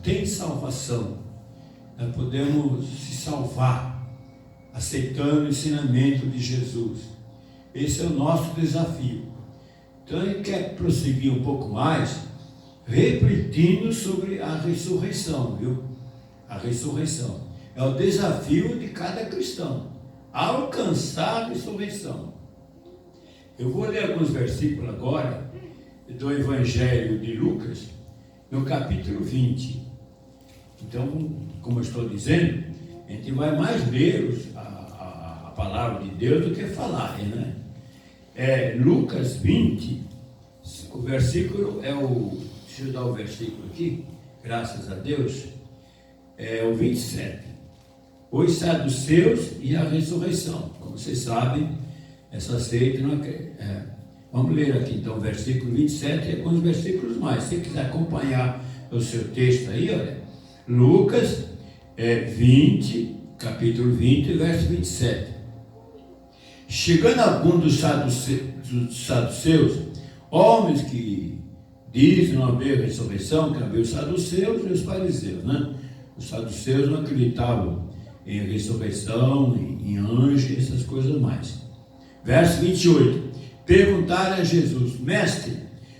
tem salvação. Nós podemos se salvar aceitando o ensinamento de Jesus. Esse é o nosso desafio. Então ele quer prosseguir um pouco mais, refletindo sobre a ressurreição, viu? A ressurreição é o desafio de cada cristão, alcançar a ressurreição. Eu vou ler alguns versículos agora do Evangelho de Lucas, no capítulo 20. Então, como eu estou dizendo, a gente vai mais ler a palavra de Deus do que falar, né? Lucas 20, o versículo deixa eu dar o versículo aqui, graças a Deus, o 27. Os saduceus e a ressurreição. Como vocês sabem, essa seita não vamos ler aqui então o versículo 27 e alguns versículos mais. Se você quiser acompanhar o seu texto aí, olha, Lucas 20, capítulo 20, verso 27. Chegando algum dos saduceus, homens que dizem não haver ressurreição, que havia os saduceus e os fariseus, né? Os saduceus não acreditavam em ressurreição, em anjo, essas coisas mais. Verso 28. Perguntaram a Jesus: Mestre,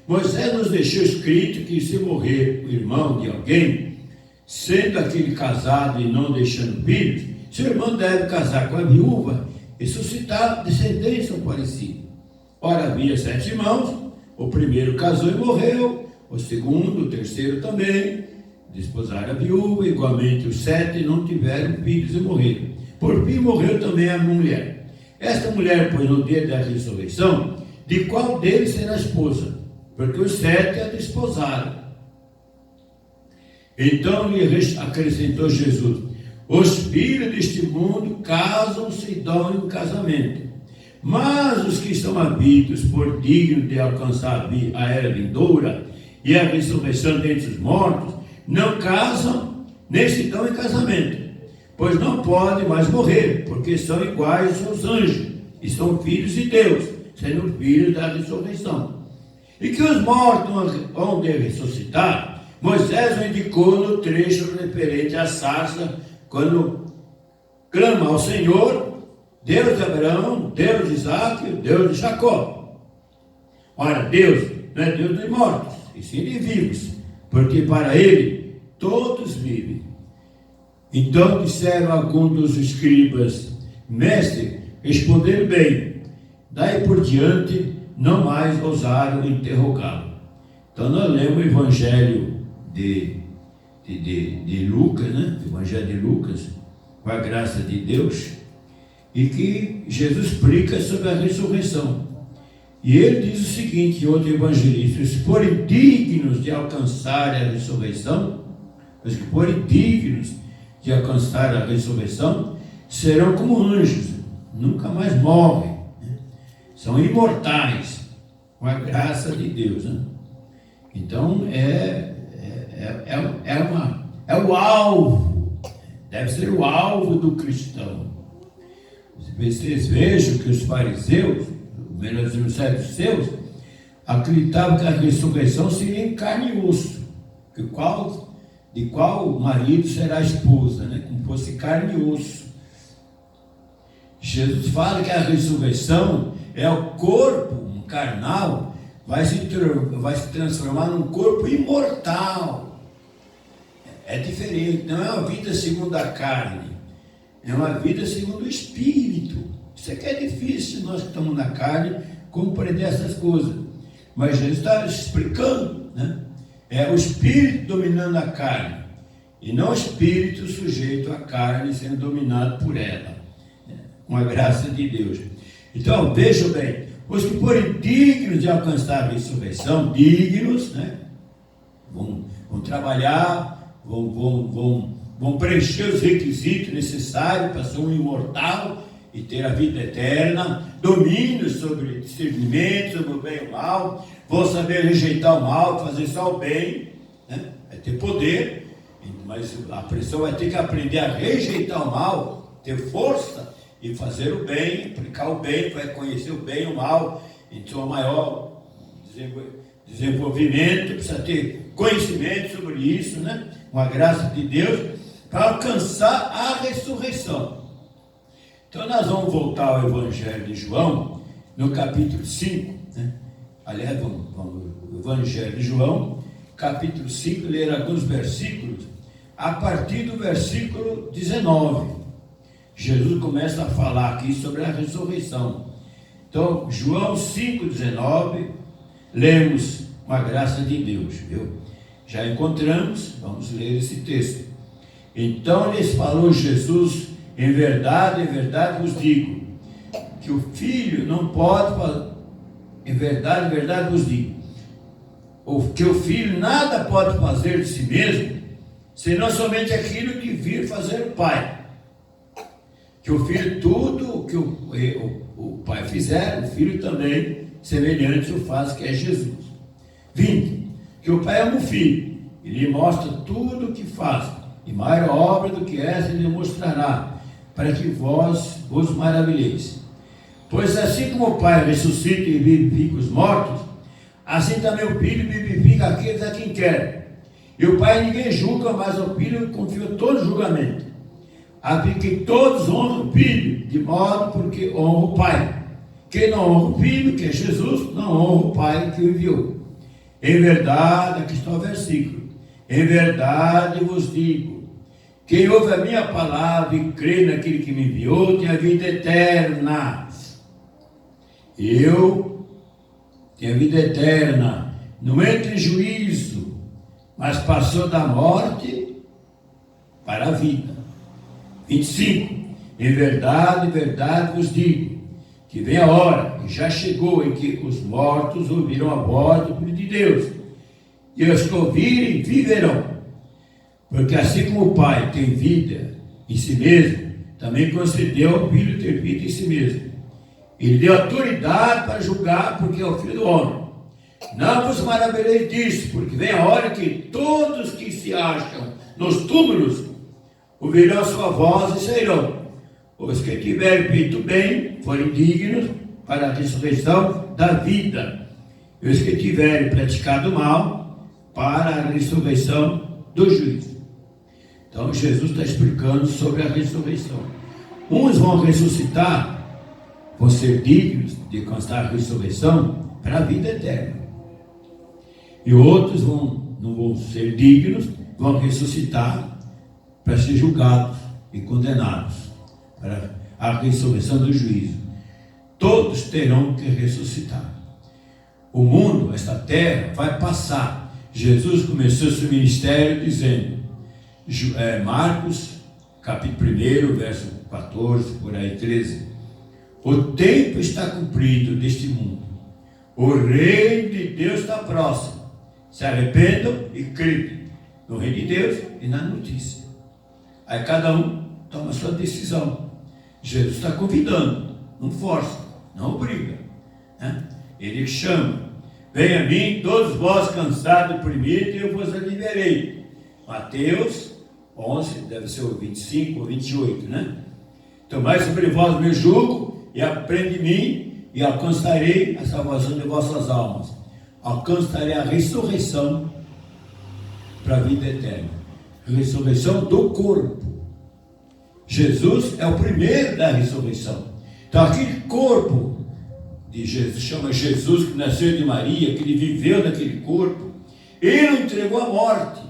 Moisés nos deixou escrito que se morrer o irmão de alguém, sendo aquele casado e não deixando filhos, seu irmão deve casar com a viúva e suscitar descendência parecida. Ora, havia 7 irmãos, o primeiro casou e morreu, o segundo, o terceiro também, desposaram a viúva, igualmente os 7 não tiveram filhos e morreram. Por fim morreu também a mulher. Esta mulher, pois, no dia da ressurreição, de qual deles será esposa? Porque os 7 a desposaram. Então lhe acrescentou Jesus: os filhos deste mundo casam-se e dão em casamento, mas os que são havidos por dignos de alcançar a era vindoura e a ressurreição dentre os mortos, não casam nem se dão em casamento, pois não podem mais morrer, porque são iguais aos anjos e são filhos de Deus, sendo filhos da ressurreição. E que os mortos vão de ressuscitar, Moisés o indicou no trecho referente à sarça, quando clama ao Senhor, Deus de Abraão, Deus de Isaac, Deus de Jacó. Ora, Deus não é Deus de mortos, e sim de vivos, porque para Ele todos vivem. Então disseram alguns dos escribas: Mestre, responderam bem. Daí por diante não mais ousaram interrogá-lo. Então nós lemos o Evangelho de Lucas, né? O Evangelho de Lucas, com a graça de Deus, e que Jesus explica sobre a ressurreição. E ele diz o seguinte, outro evangelista: se forem dignos de alcançar a ressurreição, os que forem dignos de alcançar a ressurreição, serão como anjos, nunca mais morrem, né? São imortais, com a graça de Deus, né? Então é o alvo, deve ser o alvo do cristão. Vocês vejam que os fariseus, menos os saduceus, acreditavam que a ressurreição seria em carne e osso, de qual o marido será a esposa, né? Como fosse carne e osso. Jesus fala que a ressurreição é o corpo carnal, vai se transformar num corpo imortal. É diferente, não é uma vida segundo a carne, é uma vida segundo o Espírito. Isso aqui é difícil, nós que estamos na carne, compreender essas coisas. Mas Jesus está explicando, né? É o Espírito dominando a carne, e não o Espírito sujeito à carne, sendo dominado por ela, né? Com a graça de Deus. Então, vejam bem, os que forem dignos de alcançar a ressurreição, dignos, né? Vão trabalhar, vão preencher os requisitos necessários para ser um imortal e ter a vida eterna, domínio sobre discernimento, sobre o bem e o mal, vão saber rejeitar o mal, fazer só o bem, né? Vai ter poder, mas a pessoa vai ter que aprender a rejeitar o mal, ter força e fazer o bem, aplicar o bem, vai conhecer o bem e o mal, então maior desenvolvimento, precisa ter conhecimento sobre isso, né? uma graça de Deus para alcançar a ressurreição. Então nós vamos voltar ao Evangelho de João, no capítulo 5, né? Aliás, vamos o Evangelho de João, capítulo 5, ler alguns versículos, a partir do versículo 19. Jesus começa a falar aqui sobre a ressurreição. Então, João 5,19, lemos com a graça de Deus, viu? Já encontramos, vamos ler esse texto. Então lhes falou Jesus, em verdade vos digo, que o Filho não pode fazer, em verdade vos digo, que o Filho nada pode fazer de si mesmo, senão somente aquilo que vir fazer o Pai. Que o Filho, tudo o que o Pai fizer, o Filho também, semelhante o faz, que é Jesus. 20. Que o Pai ama o Filho, e lhe mostra tudo o que faz, e maior obra do que essa lhe mostrará, para que vós vos maravilheis. Pois assim como o Pai ressuscita e vivifica os mortos, assim também o Filho vivifica aqueles a quem quer. E o Pai ninguém julga, mas o Filho confia todo o julgamento, a fim que todos honram o Filho, de modo porque honra o Pai. Quem não honra o Filho, que é Jesus, não honra o Pai que o enviou. Em verdade, aqui está o versículo, em verdade vos digo, quem ouve a minha palavra e crê naquele que me enviou, tem a vida eterna. Eu tenho a vida eterna, não entra em juízo, mas passou da morte para a vida. 25. Em verdade vos digo, que vem a hora, e já chegou, em que os mortos ouviram a voz do Filho de Deus, e os que ouvirem viverão. Porque assim como o Pai tem vida em si mesmo, também concedeu ao Filho ter vida em si mesmo. Ele deu autoridade para julgar, porque é o Filho do Homem. Não vos maravilheis disso, porque vem a hora que todos que se acham nos túmulos ouvirão a sua voz e sairão. Os que tiverem feito bem forem dignos para a ressurreição da vida, e os que tiverem praticado mal para a ressurreição do juízo. Então Jesus está explicando sobre a ressurreição. Uns vão ressuscitar, vão ser dignos de alcançar a ressurreição para a vida eterna, e outros não vão ser dignos, vão ressuscitar para ser julgados e condenados para a ressurreição do juízo. Todos terão que ressuscitar. O mundo, esta terra, vai passar. Jesus começou seu ministério dizendo, Marcos, capítulo 1, verso 14, por aí 13, o tempo está cumprido deste mundo, o reino de Deus está próximo, se arrependam e creem no reino de Deus e na notícia. Aí cada um toma a sua decisão. Jesus está convidando, não força, não obriga, né? Ele chama, venha a mim todos vós cansados e oprimidos, e eu vos aliviarei. Mateus 11, deve ser o 25 ou 28, né? Tomai sobre vós meu jugo e aprende de mim, e alcançarei a salvação de vossas almas. Alcançarei a ressurreição para a vida eterna, ressurreição do corpo. Jesus é o primeiro da ressurreição. Então aquele corpo de Jesus, chama Jesus, que nasceu de Maria, que ele viveu naquele corpo, ele entregou a morte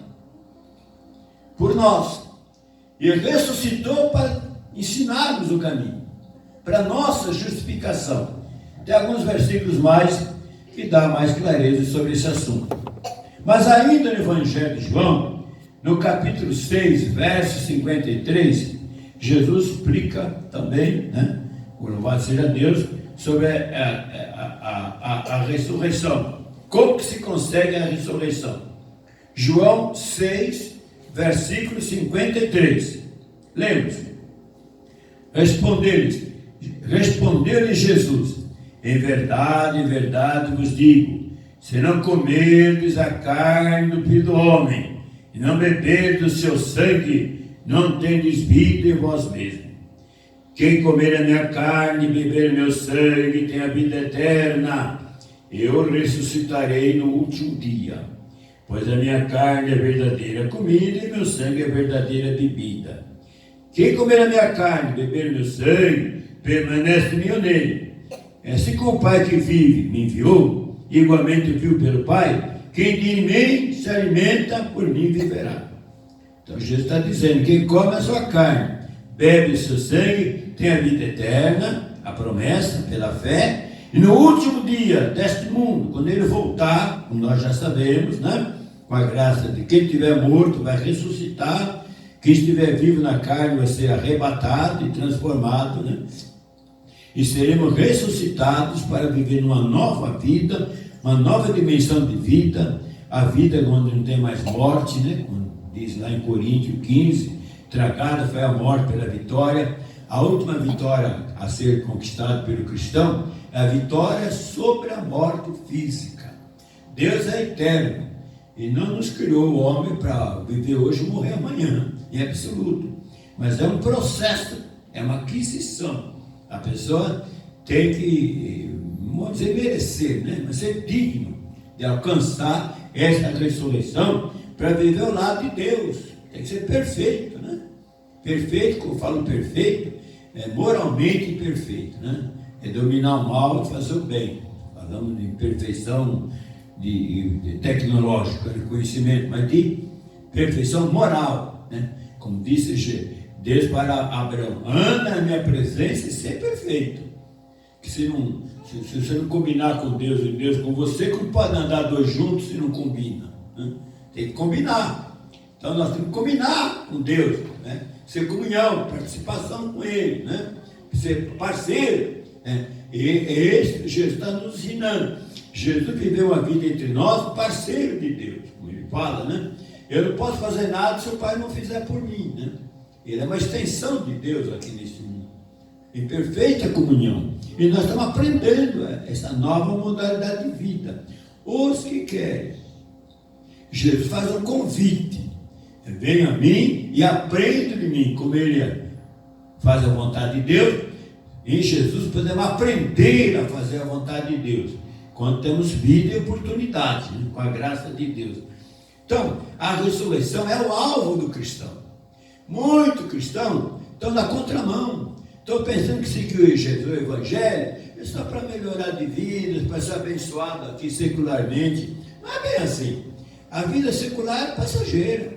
por nós, e ressuscitou para ensinarmos o caminho, para nossa justificação. Tem alguns versículos mais que dá mais clareza sobre esse assunto. Mas ainda no Evangelho de João, no capítulo 6, verso 53, Jesus explica também, né, o louvado seja Deus, sobre a ressurreição. Como que se consegue a ressurreição? João 6, versículo 53. Lemos. Respondeu-lhe Jesus, em verdade vos digo, se não comerdes a carne do Filho do Homem, e não beberdes o seu sangue, não tendes vida em vós mesmos. Quem comer a minha carne e beber o meu sangue tem a vida eterna, eu ressuscitarei no último dia. Pois a minha carne é verdadeira comida e meu sangue é verdadeira bebida. Quem comer a minha carne e beber o meu sangue, permanece em mim ou nele. É assim como o Pai que vive me enviou, igualmente eu vivo pelo Pai, quem de mim se alimenta, por mim viverá. Então Jesus está dizendo, quem come a sua carne, bebe o seu sangue, tem a vida eterna, a promessa pela fé, e no último dia deste mundo, quando ele voltar, como nós já sabemos, né? Com a graça de quem estiver morto vai ressuscitar, quem estiver vivo na carne vai ser arrebatado e transformado, né? E seremos ressuscitados para viver numa nova vida, uma nova dimensão de vida, a vida onde não tem mais morte, né? Como diz lá em Coríntios 15, tragada foi a morte pela vitória. A última vitória a ser conquistada pelo cristão é a vitória sobre a morte física. Deus é eterno e não nos criou o homem para viver hoje e morrer amanhã, em absoluto. Mas é um processo, é uma aquisição. A pessoa tem que, vamos dizer, merecer, né? Mas ser digno de alcançar essa ressurreição para viver ao lado de Deus. Tem que ser perfeito, né? Perfeito, como eu falo perfeito, é moralmente perfeito, né? É dominar o mal e fazer o bem. Falamos de perfeição de tecnológica, de conhecimento, mas de perfeição moral, né? Como disse Deus para Abraão, anda na minha presença e ser perfeito. Que se você não combinar com Deus e Deus com você, como pode andar dois juntos se não combina? Né? Tem que combinar. Então nós temos que combinar com Deus, né? Ser comunhão, participação com Ele, né? Ser parceiro, né? E Jesus está nos ensinando. Jesus viveu a vida entre nós, parceiro de Deus, como ele fala, né? Eu não posso fazer nada se o Pai não fizer por mim, né? Ele é uma extensão de Deus aqui nesse mundo, em perfeita comunhão. E nós estamos aprendendo essa nova modalidade de vida. Os que querem, Jesus faz um convite. Venha a mim e aprenda de mim, como ele faz a vontade de Deus. Em Jesus podemos aprender a fazer a vontade de Deus, quando temos vida e oportunidade, né? Com a graça de Deus. Então, a ressurreição é o alvo do cristão. Muito cristão estão na contramão. Estão pensando que seguir Jesus, o Evangelho, é só para melhorar de vida, para ser abençoado aqui secularmente. Não é bem assim. A vida secular é passageira,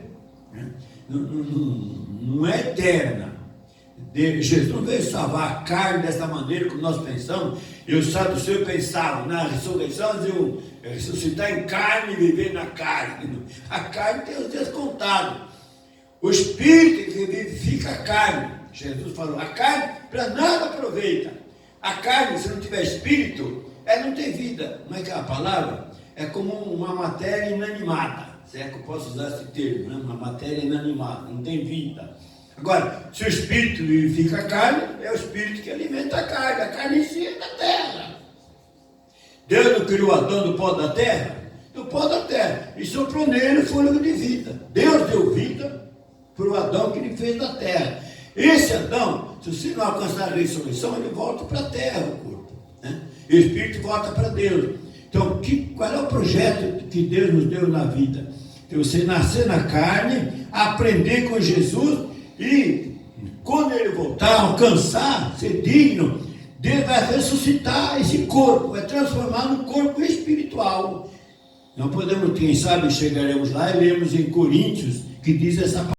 né? Não é eterna. Jesus não veio salvar a carne dessa maneira como nós pensamos. E os saduceus pensavam na ressurreição, diziam ressuscitar em carne e viver na carne. A carne tem os dias contados. O espírito que vivifica a carne. Jesus falou, a carne para nada aproveita. A carne, se não tiver espírito, não tem vida. Como é que é a palavra? É como uma matéria inanimada. Se é que eu posso usar esse termo, né? Uma matéria inanimada, não tem vida. Agora, se o espírito vivifica a carne, é o espírito que alimenta a carne em si é da terra. Deus não criou Adão do pó da terra? Do pó da terra, e soprou nele o fôlego de vida. Deus deu vida para o Adão que ele fez da terra. Esse Adão, se você não alcançar a ressurreição, ele volta para a terra, o corpo, né? E o espírito volta para Deus. Então, qual é o projeto que Deus nos deu na vida? De você nascer na carne, aprender com Jesus, e quando ele voltar, alcançar, ser digno, Deus vai ressuscitar esse corpo, vai transformar num corpo espiritual. Não podemos, quem sabe chegaremos lá e lemos em Coríntios, que diz essa palavra.